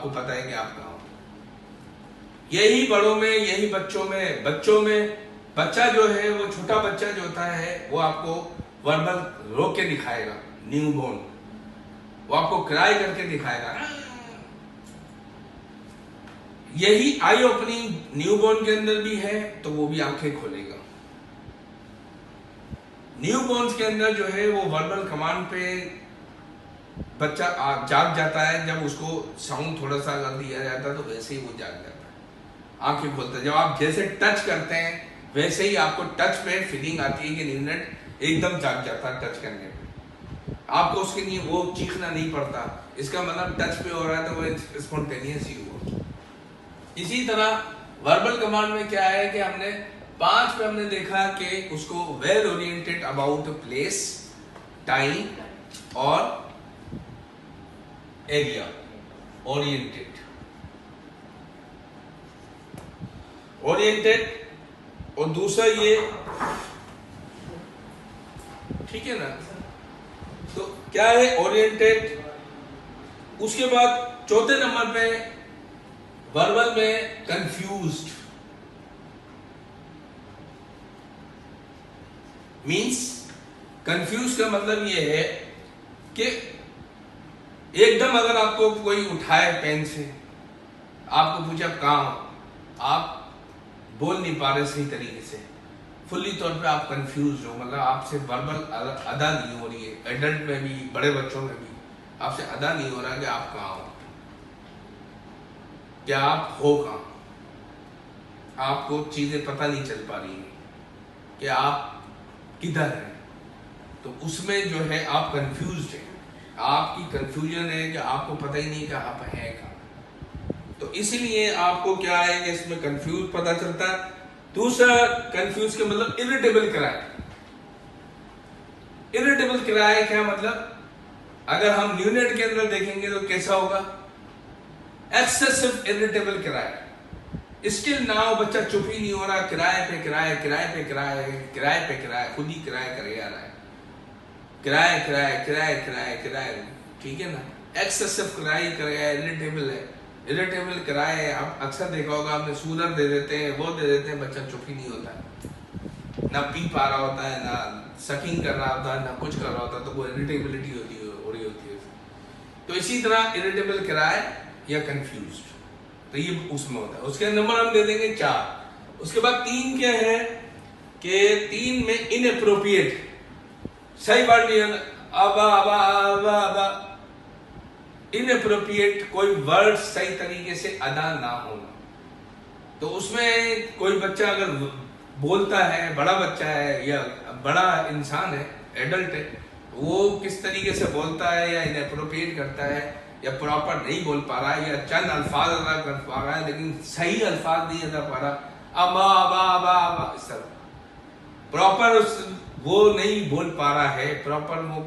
आपको पता है कि आप कहाँ हो। यही बड़ों में, यही बच्चों में बच्चा जो है, वो छोटा बच्चा जो होता है वो आपको वर्बल रोक के दिखाएगा, न्यूबॉर्न, वो आपको क्राई करके दिखाएगा। यही आई ओपनिंग न्यूबॉर्न के अंदर भी है, तो वो भी आंखें खोलेगा। न्यूबॉर्न के अंदर जो है वो वर्बल कमांड पे बच्चा जाग जाता है। जब उसको साउंड थोड़ा सा अगर दिया जाता है तो वैसे ही वो जाग जाता है, आंखें खोलता है। जब आप जैसे टच करते हैं वैसे ही आपको टच पे फीलिंग आती है कि न्यूनेट एकदम जाग जाता है टच करने पे। आपको उसके लिए वो चीखना नहीं पड़ता, इसका मतलब टच पे हो रहा है तो वो स्पॉन्टेनियस ही हुआ। इसी तरह वर्बल कमांड में क्या है कि हमने 5 पे हमने देखा कि उसको well oriented about place, time और एरिया, ओरिएंटेड और दूसरा ये, ठीक है ना। तो क्या है ओरिएंटेड। उसके बाद चौथे नंबर पे वर्बल में कंफ्यूज्ड, मीन्स कंफ्यूज का मतलब ये है कि एकदम अगर आपको कोई उठाए पेन से, आपको पूछा कहाँ हो, आप बोल नहीं पा रहे सही तरीके से, फुल्ली तौर पे आप कंफ्यूज हो, मतलब आपसे वर्बल अदा नहीं हो रही है। एडल्ट में भी, बड़े बच्चों में भी आपसे अदा नहीं हो रहा कि आप कहाँ हो, क्या आप हो कहाँ, आपको चीजें पता नहीं चल पा रही है कि आप किधर है। तो उसमें जो है आप कंफ्यूज्ड हैं, आपकी कंफ्यूजन है कि आपको पता ही नहीं कि आप हैं कहाँ। तो इसीलिए आपको क्या है कि इसमें कंफ्यूज पता चलता है। दूसरा कंफ्यूज के मतलब इरिटेबल कराए। इरिटेबल कराए क्या मतलब, अगर हम न्यूनेट के अंदर देखेंगे तो कैसा होगा, एक्सेसिव इरिटेबल कराए। स्टिल नाउ बच्चा चुप ही नहीं हो रहा, किराए पे किराए, किराए पे किराए, किराए पे किराए, खुद ही किराए करे जा रहा है, किराए किराए किराए किराए किराए, ठीक है ना। एक्सेसिव किराए कराया, इरिटेबल है। इरिटेबल किराए आप अक्सर देखा होगा आपने, सूदर दे देते हैं, वो दे देते हैं, बच्चा चुप ही नहीं होता है, ना पी पा रहा होता है, ना सकिंग कर रहा होता है, ना कुछ कर रहा होता है, तो वो इरिटेबिलिटी हो रही होती है। तो इसी तरह इरिटेबल किराए या कंफ्यूज, तो ये उसमें होता है। उसके नंबर हम दे देंगे 4। उसके बाद 3 क्या है कि 3 में इनएप्रोप्रिएट, सही वर्ड नहीं है, अब इनएप्रोप्रिएट, कोई वर्ड सही तरीके से अदा ना होना। तो उसमें कोई बच्चा अगर बोलता है, बड़ा बच्चा है या बड़ा इंसान है, एडल्ट है, वो किस तरीके से बोलता है या इनएप्रोप्रिएट करता है या प्रॉपर नहीं बोल पा रहा है या चंद अल्फाज अदा कर पा रहा है लेकिन सही अल्फाज नहीं अदा पा रहा, अबा सब प्रॉपर वो नहीं बोल पा रहा है, प्रॉपर वो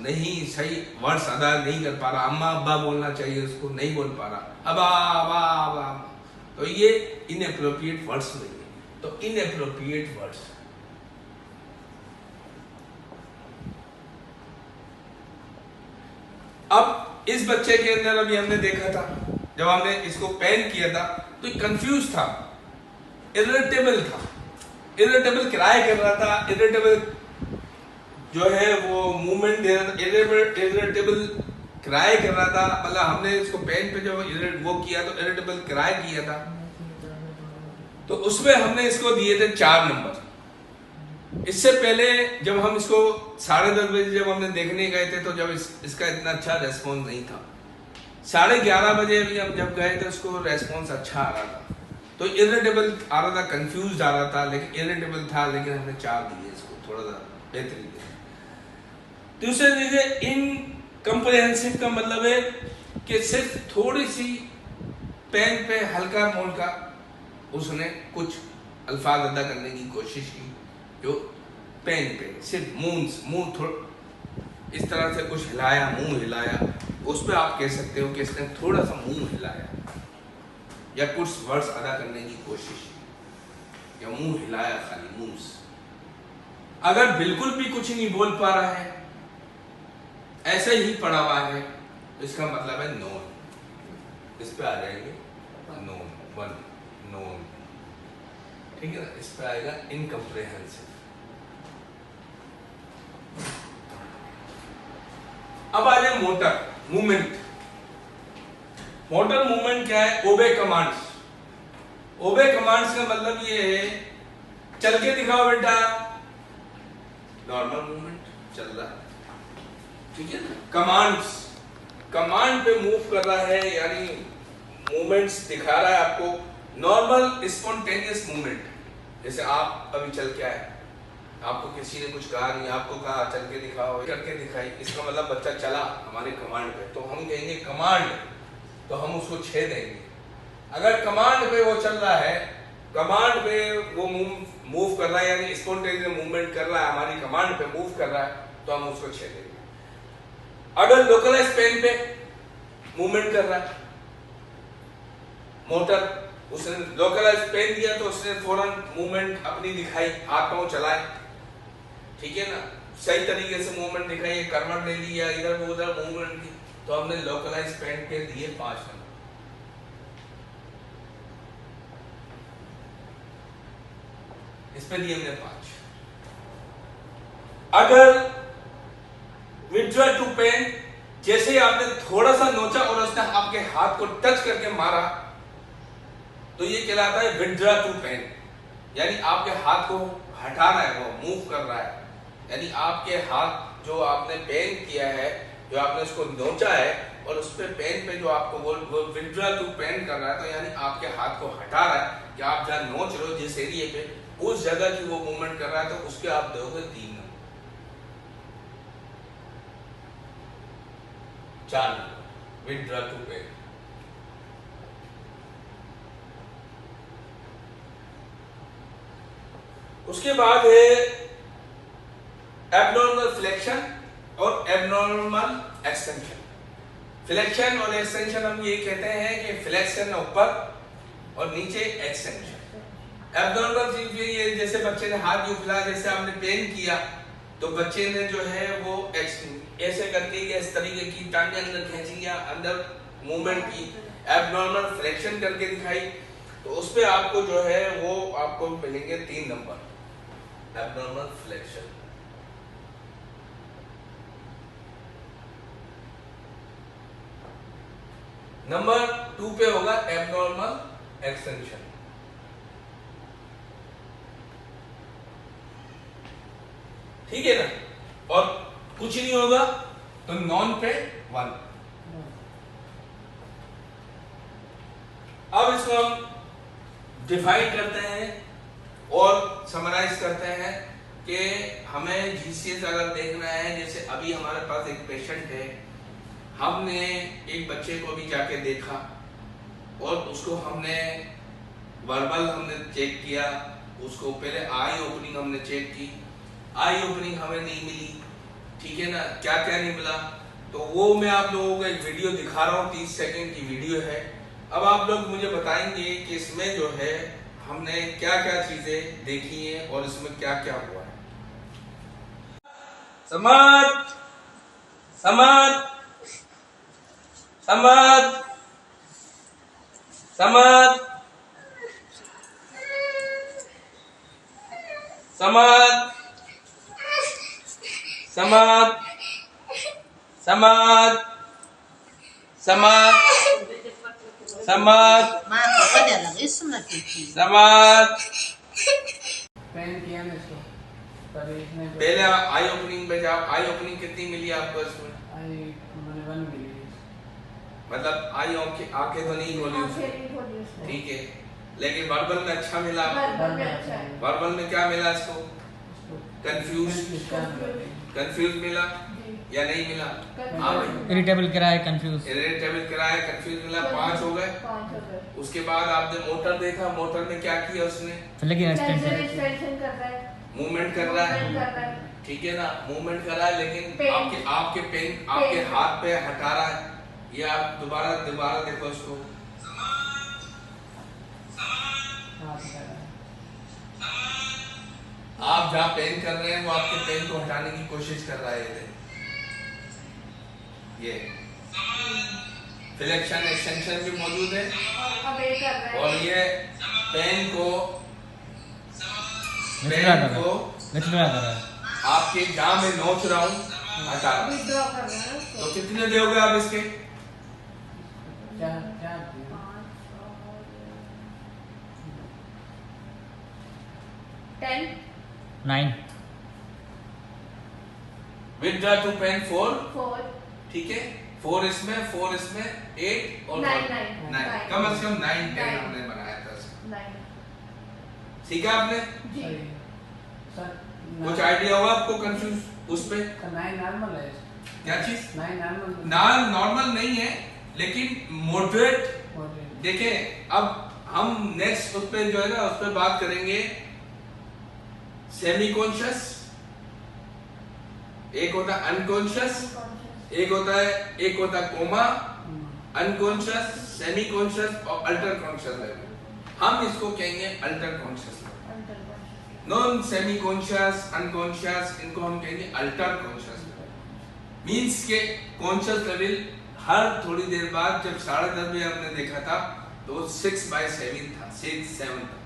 नहीं सही वर्ड्स अदा नहीं कर पा रहा, अम्मा अब्बा बोलना चाहिए उसको नहीं बोल पा रहा, अबा, तो ये इनएप्रोप्रिएट वर्ड्स नहीं है। तो इनएप्रोप्रिएट वर्ड्स, अब इस बच्चे के अंदर अभी हमने देखा था, जब हमने इसको पेन किया था तो कंफ्यूज था, इरिटेबल था, इरिटेबल किराए कर रहा था, इरिटेबल जो है वो मूवमेंट दे रहा था, इरिटेबल किराए कर रहा था। मतलब हमने इसको पेन पे जब वो किया तो इरिटेबल किराए किया था, तो उसमें हमने इसको दिए थे 4 नंबर। इससे पहले जब हम इसको 10:30 बजे जब हमने देखने गए थे तो जब इसका इतना अच्छा रेस्पॉन्स नहीं था, 11:30 बजे अभी हम जब गए थे उसको रेस्पॉन्स अच्छा आ रहा था। तो इरिटेबल आ रहा था, कंफ्यूज आ रहा था, लेकिन इरिटेबल था, लेकिन हमने 4 दिए इसको, थोड़ा सा बेहतरीन दिया। दूसरी चीजें इनकम्प्रिहेंसिव का मतलब है कि सिर्फ थोड़ी सी पेन पे हल्का मोल्का उसने कुछ अल्फाज अदा करने की कोशिश की, जो पेन पे सिर्फ मुंह थोड़ा इस तरह से कुछ हिलाया, मुंह हिलाया, उस पर आप कह सकते हो कि इसने थोड़ा सा मुंह हिलाया या कुछ वर्ड्स अदा करने की कोशिश या मुंह हिलाया खाली मुंह से। अगर बिल्कुल भी कुछ नहीं बोल पा रहा है, ऐसे ही पड़ा हुआ है, तो इसका मतलब है नो। इस पे आ जाएंगे नोन, वन नोन, ठीक है ना। इस पे आएगा इनकम्प्रेहेंसिव। अब आ जाए मोटर मूवमेंट। मोटर मूवमेंट क्या है? ओबे कमांड्स। ओबे कमांड्स का मतलब ये है चल के दिखाओ बेटा, नॉर्मल मूवमेंट चल रहा है, ठीक है ना। कमांड्स, कमांड पे मूव कर रहा है यानी मूवमेंट्स दिखा रहा है आपको, नॉर्मल स्पॉन्टेनियस मूवमेंट। जैसे आप अभी चल के आए, आपको किसी ने कुछ कहा नहीं, आपको कहा चल के दिखाओ, करके दिखाई, इसका मतलब बच्चा चला हमारे कमांड पे, तो हम कहेंगे कमांड, तो हम उसको 6 देंगे। अगर कमांड पे वो चल रहा है, कमांड पे वो मूव कर रहा है यानी स्पॉन्टेनियस मूवमेंट कर रहा है, हमारी कमांड पे मूव कर रहा है, तो हम उसको 6 देंगे। अगर लोकलाइज पेन पे मूवमेंट कर रहा है मोटर, उसने लोकलाइज पेन दिया तो उसने फौरन मूवमेंट अपनी दिखाई, हाथ पांव चलाए, ठीक है ना, सही तरीके से मूवमेंट दिखाई, करवट ले ली या इधर उधर मूवमेंट की, तो हमने लोकलाइज पेन के दिए 5 नंबर। इस पे दिए हमने 5। अगर विथड्रॉ टू पेन, जैसे ही आपने थोड़ा सा नोचा और उसने आपके हाथ को टच करके मारा, तो ये कहलाता है विथड्रॉ टू पेन, यानी आपके हाथ को हटा रहा है, वो मूव कर रहा है, यानी आपके हाथ जो आपने पेन किया है, जो आपने उसको नोचा है और उस पे पेन पे जो आपको वो विथड्रॉ टू पेन कर रहा है, तो यानी आपके हाथ को हटा रहा है कि आप जहां नोच रहे हो जिस एरिया पे, उस जगह की वो मूवमेंट कर रहा है, तो उसके आप दोगे 3 number, 4 number withdraw to pain. उसके बाद है एबनॉर्मल फ्लेक्शन और एबनॉर्मल एक्सटेंशन। फ्लेक्शन और एक्सटेंशन हम ये कहते हैं कि फ्लेक्शन ऊपर और नीचे एक्सटेंशन। एबनॉर्मल चीज ये, जैसे बच्चे ने हाथ यूं फैलाया, जैसे आपने पेन किया तो बच्चे ने जो है वो ऐसे करके या इस तरीके की टांगे अंदर खींची या अंदर मूवमेंट की, एबनॉर्मल फ्लेक्शन करके दिखाई, तो उस पे आपको जो है वो आपको मिलेंगे 3 नंबर एबनॉर्मल फ्लेक्शन। नंबर 2 पे होगा एबनॉर्मल एक्सटेंशन। ठीक है ना, और कुछ नहीं होगा तो नॉन पे 1। अब इसको हम डिफाइन करते हैं और समराइज करते हैं कि हमें जीसीएस अगर देखना है, जैसे अभी हमारे पास एक पेशेंट है, हमने एक बच्चे को भी जाके देखा और उसको हमने वर्बल हमने चेक किया, उसको पहले आई ओपनिंग हमने चेक की, आई ओपनिंग हमें नहीं मिली, ठीक है ना, क्या क्या नहीं मिला, तो वो मैं आप लोगों को एक वीडियो दिखा रहा हूँ, 30 सेकंड की वीडियो है। अब आप लोग मुझे बताएंगे कि इसमें जो है हमने क्या क्या चीजें देखी हैं और इसमें क्या क्या हुआ है। समाज समाज समाज समाज समाज समाज समाज समाज समाज समाज। पहले आई ओपनिंग पे जाओ, आई ओपनिंग कितनी मिली आपको इसमें? मैंने 1 मिली। मतलब आई आंखें तो नहीं खोली उसने, ठीक है, लेकिन वर्बल में अच्छा मिला। वर्बल में क्या मिला इसको? कंफ्यूज मिला या नहीं मिला? हाँ भाई, इरिटेबल कराया, कंफ्यूज मिला, 5 हो गए। उसके बाद आपने मोटर देखा, मोटर में क्या किया उसने? लेकिन एक्सटेंशन मूवमेंट कर रहा है, ठीक है ना, मूवमेंट कर रहा है, लेकिन आपके पेन आपके हाथ पे हटा रहा है। ये आप दोबारा देखो उसको, आप जहाँ पेन कर रहे हैं वो आपके पेन को हटाने की कोशिश कर रहा है। ये फ्लेक्शन एक्सटेंशन भी मौजूद है अब ये कर रहा और है ये पेन को विथड्रॉ कर रहा है आपके जाम में नोच रहा हूँ, हटा रहा हूँ। विथड्रॉ कर रहा है उसको। तो कितने दोगे आप इसके? क्या क्या 10 9 विथड्रॉ टू पेन 4, 4 ठीक है, 4 इसमें 8 और 9 9, कम से कम 9 10 हमने बनाया था इसमें। 9 ठीक है आपने जी सर कुछ आइडिया हुआ आपको कंफ्यूज उस पे? 9 नॉर्मल है क्या चीज? 9 नॉर्मल नॉर्मल नहीं है लेकिन मॉडरेट। देखें अब हम नेक्स्ट उस पे जो है ना उस पे बात करेंगे सेमी कॉन्शियस, एक होता है अनकॉन्शियस, एक होता है कोमा, अनकॉन्शियस, सेमी कॉन्शियस और अल्टर कॉन्शियस लेवल। हम इसको कहेंगे alter conscious level. Non semi conscious, unconscious, इनको हम कहेंगे अल्टर कॉन्शियस लेवल। मींस के कॉन्शियस लेवल हर थोड़ी देर बाद जब 10:30 बजे हमने देखा था तो 6/7 था, 6-7 था।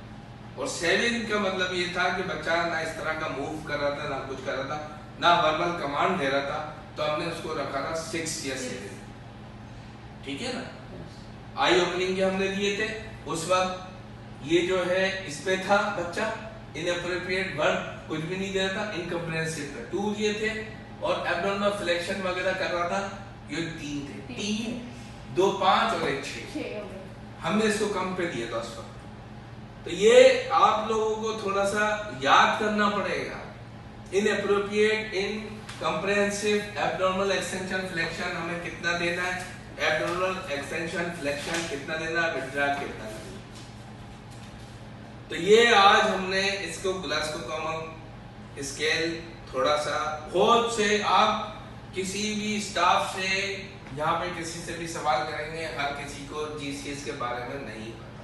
और 7 का मतलब ये था कि बच्चा ना इस तरह का मूव कर रहा था, ना कुछ कर रहा था, ना वर्बल कमांड दे रहा था, तो हमने उसको रखा था 6 या 7। ठीक है ना? आई ओपनिंग के हमने दिए थे उस वक्त, ये जो है इस पे था बच्चा इनअप्रोप्रिएट वर्ब कुछ भी नहीं दे रहा था, इनकम्प्रेहेंसिव था 2 ये थे, और एब्डोमिनल फ्लेक्शन वगैरह कर रहा था, ये 3 थे, 3 2 5 और 1 6। हमने इसको कम पे दिया था उस वक्त। तो ये आप लोगों को थोड़ा सा याद करना पड़ेगा। इनअप्रोप्रिएट, इनकम्प्रेहेंसिव, एब्डोमिनल एक्सटेंशन फ्लेक्शन हमें कितना देना है, एब्डोमिनल एक्सटेंशन फ्लेक्शन कितना देना है, विथड्रॉ कितना देना है। तो ये आज हमने इसको ग्लास्को स्केल थोड़ा सा बहुत से आप किसी भी स्टाफ से यहाँ पे किसी से भी सवाल करेंगे, हर किसी को जीसीएस के बारे में नहीं पता।